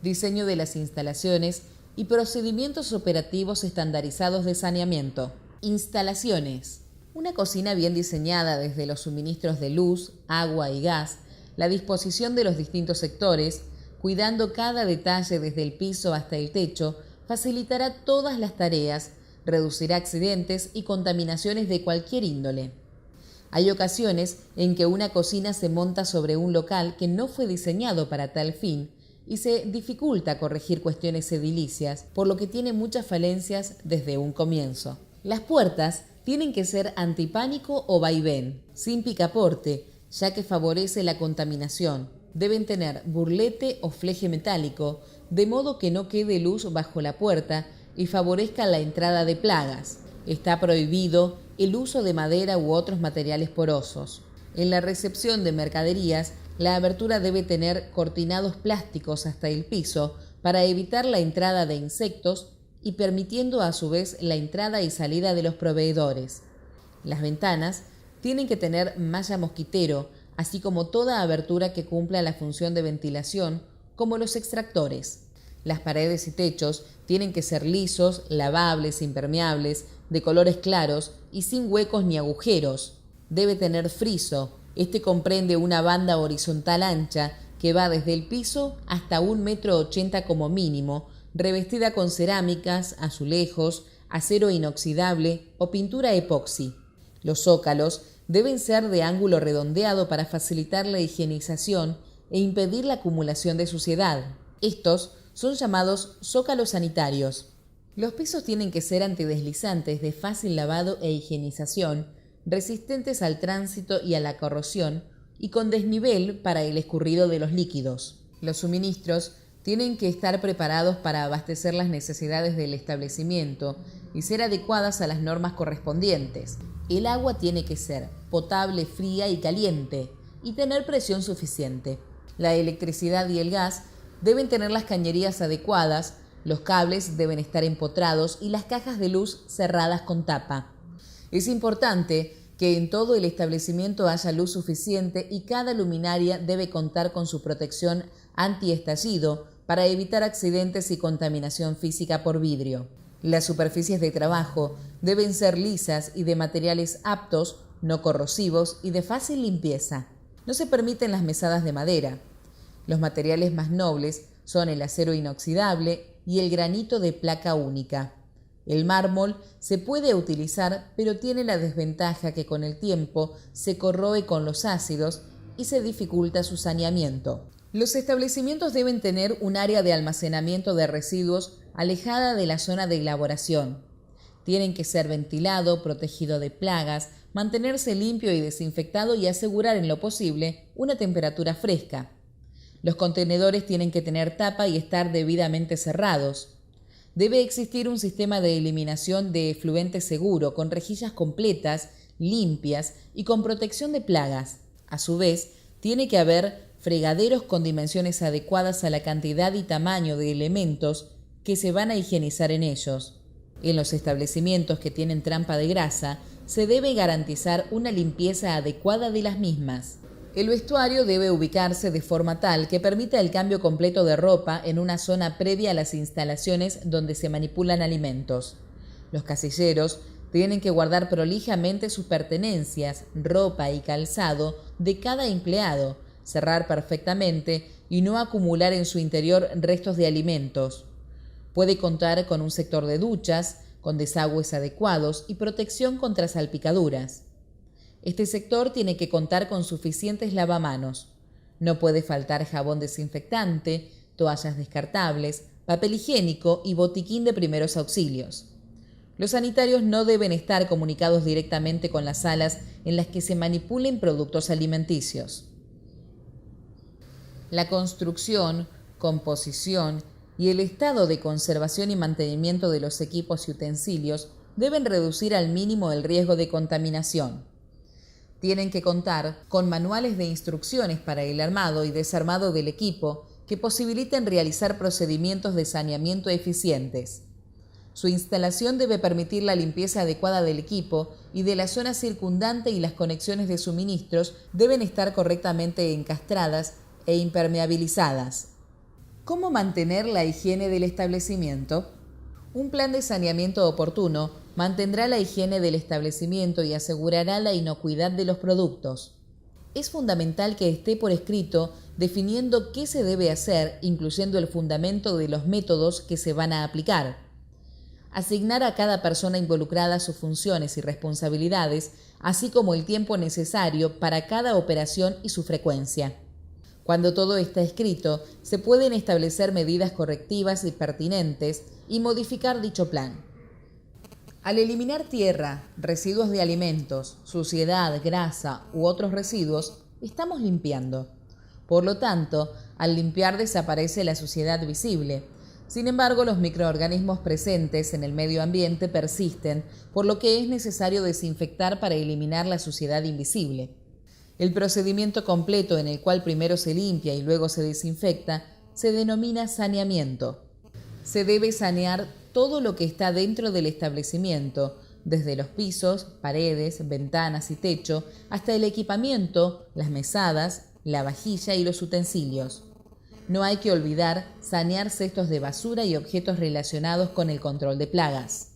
diseño de las instalaciones y procedimientos operativos estandarizados de saneamiento. Instalaciones. Una cocina bien diseñada desde los suministros de luz, agua y gas, la disposición de los distintos sectores, cuidando cada detalle desde el piso hasta el techo, facilitará todas las tareas, reducirá accidentes y contaminaciones de cualquier índole. Hay ocasiones en que una cocina se monta sobre un local que no fue diseñado para tal fin y se dificulta corregir cuestiones edilicias, por lo que tiene muchas falencias desde un comienzo. Las puertas tienen que ser antipánico o vaivén, sin picaporte, ya que favorece la contaminación. Deben tener burlete o fleje metálico, de modo que no quede luz bajo la puerta y favorezca la entrada de plagas. Está prohibido el uso de madera u otros materiales porosos. En la recepción de mercaderías, la abertura debe tener cortinados plásticos hasta el piso para evitar la entrada de insectos y permitiendo a su vez la entrada y salida de los proveedores. Las ventanas tienen que tener malla mosquitero, así como toda abertura que cumpla la función de ventilación, como los extractores. Las paredes y techos tienen que ser lisos, lavables, impermeables, de colores claros y sin huecos ni agujeros. Debe tener friso. Este comprende una banda horizontal ancha que va desde el piso hasta 1,80 m como mínimo, revestida con cerámicas, azulejos, acero inoxidable o pintura epoxi. Los zócalos deben ser de ángulo redondeado para facilitar la higienización e impedir la acumulación de suciedad. Estos son llamados zócalos sanitarios. Los pisos tienen que ser antideslizantes, de fácil lavado e higienización, resistentes al tránsito y a la corrosión y con desnivel para el escurrido de los líquidos. Los suministros tienen que estar preparados para abastecer las necesidades del establecimiento y ser adecuadas a las normas correspondientes. El agua tiene que ser potable, fría y caliente y tener presión suficiente. La electricidad y el gas deben tener las cañerías adecuadas, los cables deben estar empotrados y las cajas de luz cerradas con tapa. Es importante que en todo el establecimiento haya luz suficiente y cada luminaria debe contar con su protección antiestallido para evitar accidentes y contaminación física por vidrio. Las superficies de trabajo deben ser lisas y de materiales aptos, no corrosivos y de fácil limpieza. No se permiten las mesadas de madera. Los materiales más nobles son el acero inoxidable y el granito de placa única. El mármol se puede utilizar, pero tiene la desventaja que con el tiempo se corroe con los ácidos y se dificulta su saneamiento. Los establecimientos deben tener un área de almacenamiento de residuos alejada de la zona de elaboración. Tienen que ser ventilado, protegido de plagas, mantenerse limpio y desinfectado y asegurar en lo posible una temperatura fresca. Los contenedores tienen que tener tapa y estar debidamente cerrados. Debe existir un sistema de eliminación de efluente seguro, con rejillas completas, limpias y con protección de plagas. A su vez, tiene que haber fregaderos con dimensiones adecuadas a la cantidad y tamaño de elementos que se van a higienizar en ellos. En los establecimientos que tienen trampa de grasa, se debe garantizar una limpieza adecuada de las mismas. El vestuario debe ubicarse de forma tal que permita el cambio completo de ropa en una zona previa a las instalaciones donde se manipulan alimentos. Los casilleros tienen que guardar prolijamente sus pertenencias, ropa y calzado de cada empleado, cerrar perfectamente y no acumular en su interior restos de alimentos. Puede contar con un sector de duchas, con desagües adecuados y protección contra salpicaduras. Este sector tiene que contar con suficientes lavamanos. No puede faltar jabón desinfectante, toallas descartables, papel higiénico y botiquín de primeros auxilios. Los sanitarios no deben estar comunicados directamente con las salas en las que se manipulen productos alimenticios. La construcción, composición y el estado de conservación y mantenimiento de los equipos y utensilios deben reducir al mínimo el riesgo de contaminación. Tienen que contar con manuales de instrucciones para el armado y desarmado del equipo que posibiliten realizar procedimientos de saneamiento eficientes. Su instalación debe permitir la limpieza adecuada del equipo y de la zona circundante, y las conexiones de suministros deben estar correctamente encastradas e impermeabilizadas. ¿Cómo mantener la higiene del establecimiento? Un plan de saneamiento oportuno mantendrá la higiene del establecimiento y asegurará la inocuidad de los productos. Es fundamental que esté por escrito definiendo qué se debe hacer, incluyendo el fundamento de los métodos que se van a aplicar. Asignar a cada persona involucrada sus funciones y responsabilidades, así como el tiempo necesario para cada operación y su frecuencia. Cuando todo está escrito, se pueden establecer medidas correctivas y pertinentes y modificar dicho plan. Al eliminar tierra, residuos de alimentos, suciedad, grasa u otros residuos, estamos limpiando. Por lo tanto, al limpiar desaparece la suciedad visible. Sin embargo, los microorganismos presentes en el medio ambiente persisten, por lo que es necesario desinfectar para eliminar la suciedad invisible. El procedimiento completo en el cual primero se limpia y luego se desinfecta se denomina saneamiento. Se debe sanear todo lo que está dentro del establecimiento, desde los pisos, paredes, ventanas y techo, hasta el equipamiento, las mesadas, la vajilla y los utensilios. No hay que olvidar sanear cestos de basura y objetos relacionados con el control de plagas.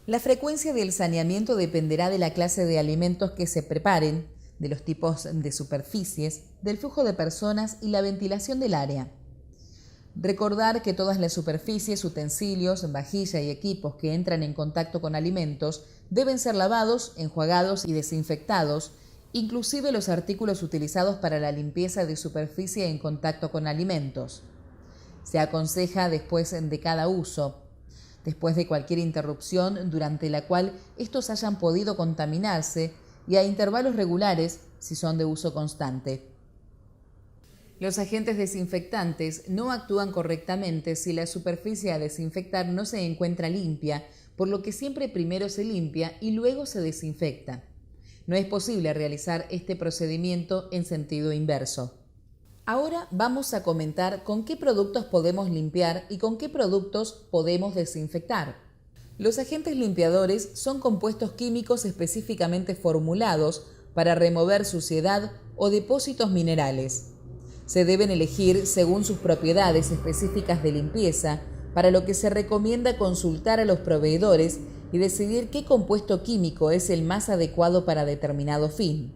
La frecuencia del saneamiento dependerá de la clase de alimentos que se preparen, de los tipos de superficies, del flujo de personas y la ventilación del área. Recordar que todas las superficies, utensilios, vajilla y equipos que entran en contacto con alimentos deben ser lavados, enjuagados y desinfectados, inclusive los artículos utilizados para la limpieza de superficie en contacto con alimentos. Se aconseja después de cada uso, después de cualquier interrupción durante la cual estos hayan podido contaminarse y a intervalos regulares si son de uso constante. Los agentes desinfectantes no actúan correctamente si la superficie a desinfectar no se encuentra limpia, por lo que siempre primero se limpia y luego se desinfecta. No es posible realizar este procedimiento en sentido inverso. Ahora vamos a comentar con qué productos podemos limpiar y con qué productos podemos desinfectar. Los agentes limpiadores son compuestos químicos específicamente formulados para remover suciedad o depósitos minerales. Se deben elegir según sus propiedades específicas de limpieza, para lo que se recomienda consultar a los proveedores y decidir qué compuesto químico es el más adecuado para determinado fin.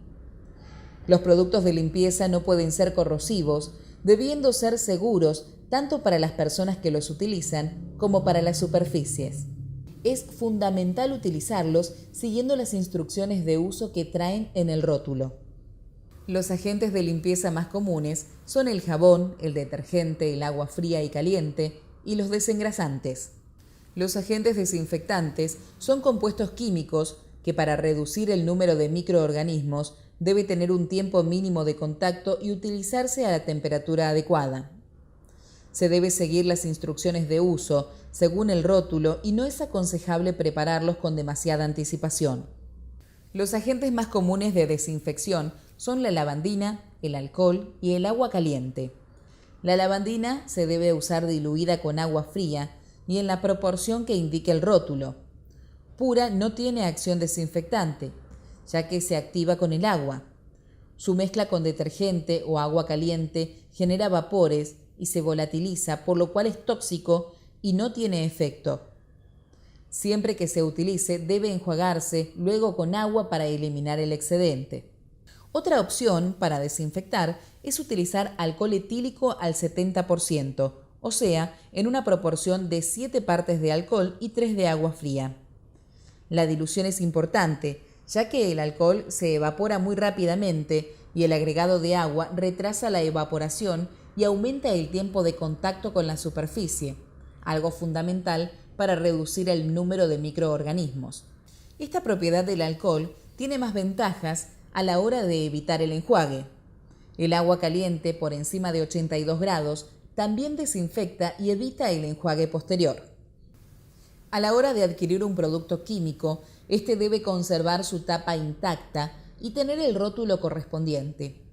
Los productos de limpieza no pueden ser corrosivos, debiendo ser seguros tanto para las personas que los utilizan como para las superficies. Es fundamental utilizarlos siguiendo las instrucciones de uso que traen en el rótulo. Los agentes de limpieza más comunes son el jabón, el detergente, el agua fría y caliente y los desengrasantes. Los agentes desinfectantes son compuestos químicos que para reducir el número de microorganismos debe tener un tiempo mínimo de contacto y utilizarse a la temperatura adecuada. Se debe seguir las instrucciones de uso según el rótulo y no es aconsejable prepararlos con demasiada anticipación. Los agentes más comunes de desinfección son la lavandina, el alcohol y el agua caliente. La lavandina se debe usar diluida con agua fría y en la proporción que indique el rótulo. Pura no tiene acción desinfectante, ya que se activa con el agua. Su mezcla con detergente o agua caliente genera vapores y se volatiliza, por lo cual es tóxico y no tiene efecto. Siempre que se utilice, debe enjuagarse luego con agua para eliminar el excedente. Otra opción para desinfectar es utilizar alcohol etílico al 70%, o sea, en una proporción de 7 partes de alcohol y 3 de agua fría. La dilución es importante, ya que el alcohol se evapora muy rápidamente y el agregado de agua retrasa la evaporación y aumenta el tiempo de contacto con la superficie, algo fundamental para reducir el número de microorganismos. Esta propiedad del alcohol tiene más ventajas a la hora de evitar el enjuague. El agua caliente por encima de 82 grados también desinfecta y evita el enjuague posterior. A la hora de adquirir un producto químico, este debe conservar su tapa intacta y tener el rótulo correspondiente.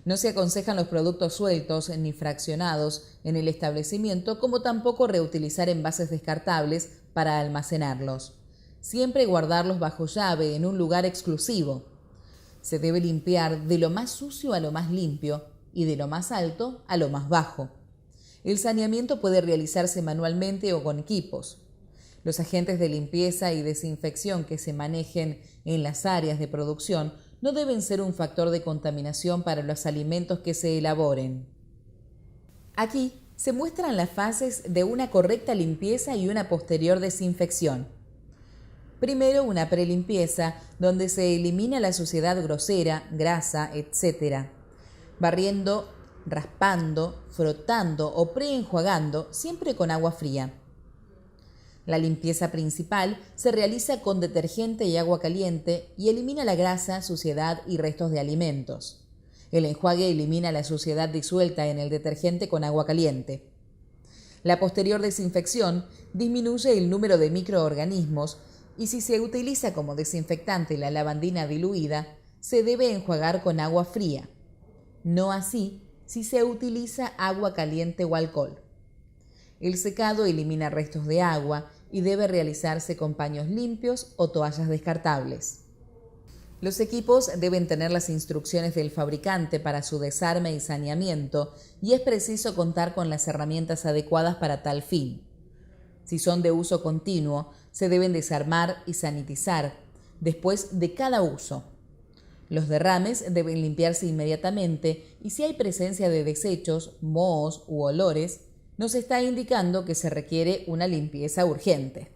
No se aconsejan los productos sueltos ni fraccionados en el establecimiento, como tampoco reutilizar envases descartables para almacenarlos. Siempre guardarlos bajo llave en un lugar exclusivo. Se debe limpiar de lo más sucio a lo más limpio y de lo más alto a lo más bajo. El saneamiento puede realizarse manualmente o con equipos. Los agentes de limpieza y desinfección que se manejen en las áreas de producción no deben ser un factor de contaminación para los alimentos que se elaboren. Aquí se muestran las fases de una correcta limpieza y una posterior desinfección. Primero, una prelimpieza, donde se elimina la suciedad grosera, grasa, etc., barriendo, raspando, frotando o preenjuagando, siempre con agua fría. La limpieza principal se realiza con detergente y agua caliente y elimina la grasa, suciedad y restos de alimentos. El enjuague elimina la suciedad disuelta en el detergente con agua caliente. La posterior desinfección disminuye el número de microorganismos y si se utiliza como desinfectante la lavandina diluida, se debe enjuagar con agua fría. No así si se utiliza agua caliente o alcohol. El secado elimina restos de agua y debe realizarse con paños limpios o toallas descartables. Los equipos deben tener las instrucciones del fabricante para su desarme y saneamiento y es preciso contar con las herramientas adecuadas para tal fin. Si son de uso continuo, se deben desarmar y sanitizar después de cada uso. Los derrames deben limpiarse inmediatamente y si hay presencia de desechos, mohos u olores, nos está indicando que se requiere una limpieza urgente.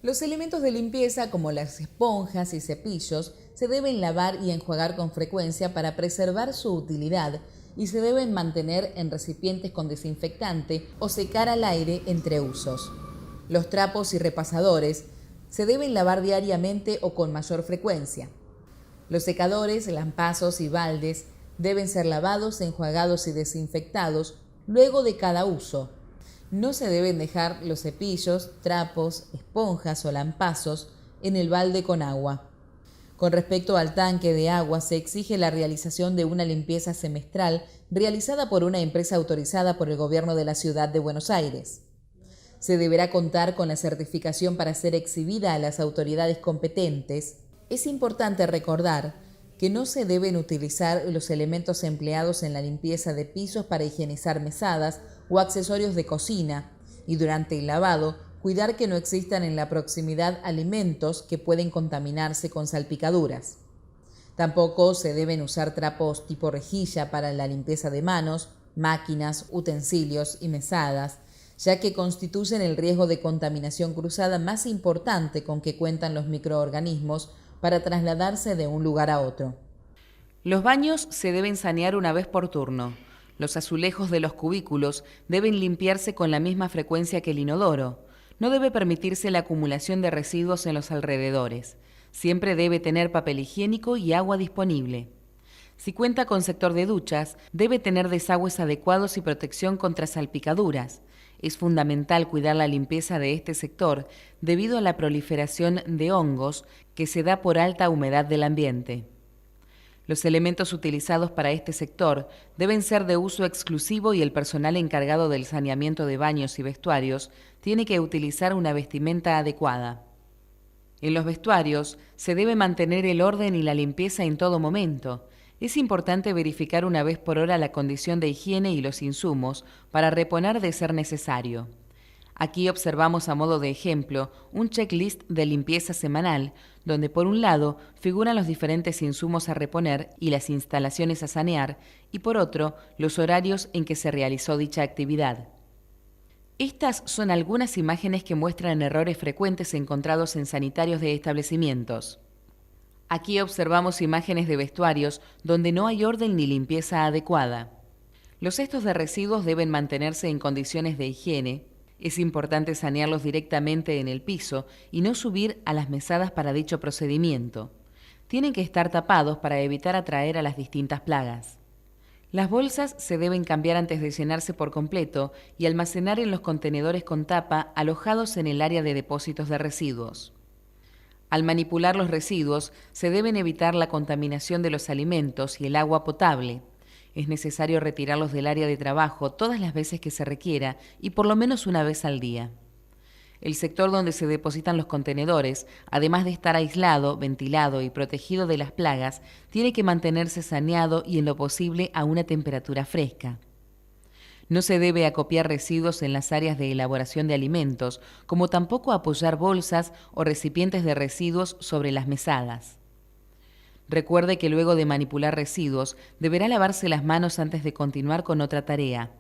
Los elementos de limpieza, como las esponjas y cepillos, se deben lavar y enjuagar con frecuencia para preservar su utilidad y se deben mantener en recipientes con desinfectante o secar al aire entre usos. Los trapos y repasadores se deben lavar diariamente o con mayor frecuencia. Los secadores, lampazos y baldes deben ser lavados, enjuagados y desinfectados luego de cada uso. No se deben dejar los cepillos, trapos, esponjas o lampazos en el balde con agua. Con respecto al tanque de agua, se exige la realización de una limpieza semestral realizada por una empresa autorizada por el Gobierno de la Ciudad de Buenos Aires. Se deberá contar con la certificación para ser exhibida a las autoridades competentes. Es importante recordar que no se deben utilizar los elementos empleados en la limpieza de pisos para higienizar mesadas o accesorios de cocina y durante el lavado cuidar que no existan en la proximidad alimentos que pueden contaminarse con salpicaduras. Tampoco se deben usar trapos tipo rejilla para la limpieza de manos, máquinas, utensilios y mesadas, ya que constituyen el riesgo de contaminación cruzada más importante con que cuentan los microorganismos para trasladarse de un lugar a otro. Los baños se deben sanear una vez por turno. Los azulejos de los cubículos deben limpiarse con la misma frecuencia que el inodoro. No debe permitirse la acumulación de residuos en los alrededores. Siempre debe tener papel higiénico y agua disponible. Si cuenta con sector de duchas, debe tener desagües adecuados y protección contra salpicaduras. Es fundamental cuidar la limpieza de este sector debido a la proliferación de hongos que se da por alta humedad del ambiente. Los elementos utilizados para este sector deben ser de uso exclusivo y el personal encargado del saneamiento de baños y vestuarios tiene que utilizar una vestimenta adecuada. En los vestuarios se debe mantener el orden y la limpieza en todo momento. Es importante verificar una vez por hora la condición de higiene y los insumos para reponer de ser necesario. Aquí observamos a modo de ejemplo un checklist de limpieza semanal, donde por un lado figuran los diferentes insumos a reponer y las instalaciones a sanear, y por otro, los horarios en que se realizó dicha actividad. Estas son algunas imágenes que muestran errores frecuentes encontrados en sanitarios de establecimientos. Aquí observamos imágenes de vestuarios donde no hay orden ni limpieza adecuada. Los cestos de residuos deben mantenerse en condiciones de higiene. Es importante sanearlos directamente en el piso y no subir a las mesadas para dicho procedimiento. Tienen que estar tapados para evitar atraer a las distintas plagas. Las bolsas se deben cambiar antes de llenarse por completo y almacenar en los contenedores con tapa alojados en el área de depósitos de residuos. Al manipular los residuos, se deben evitar la contaminación de los alimentos y el agua potable. Es necesario retirarlos del área de trabajo todas las veces que se requiera y por lo menos una vez al día. El sector donde se depositan los contenedores, además de estar aislado, ventilado y protegido de las plagas, tiene que mantenerse saneado y en lo posible a una temperatura fresca. No se debe acopiar residuos en las áreas de elaboración de alimentos, como tampoco apoyar bolsas o recipientes de residuos sobre las mesadas. Recuerde que luego de manipular residuos, deberá lavarse las manos antes de continuar con otra tarea.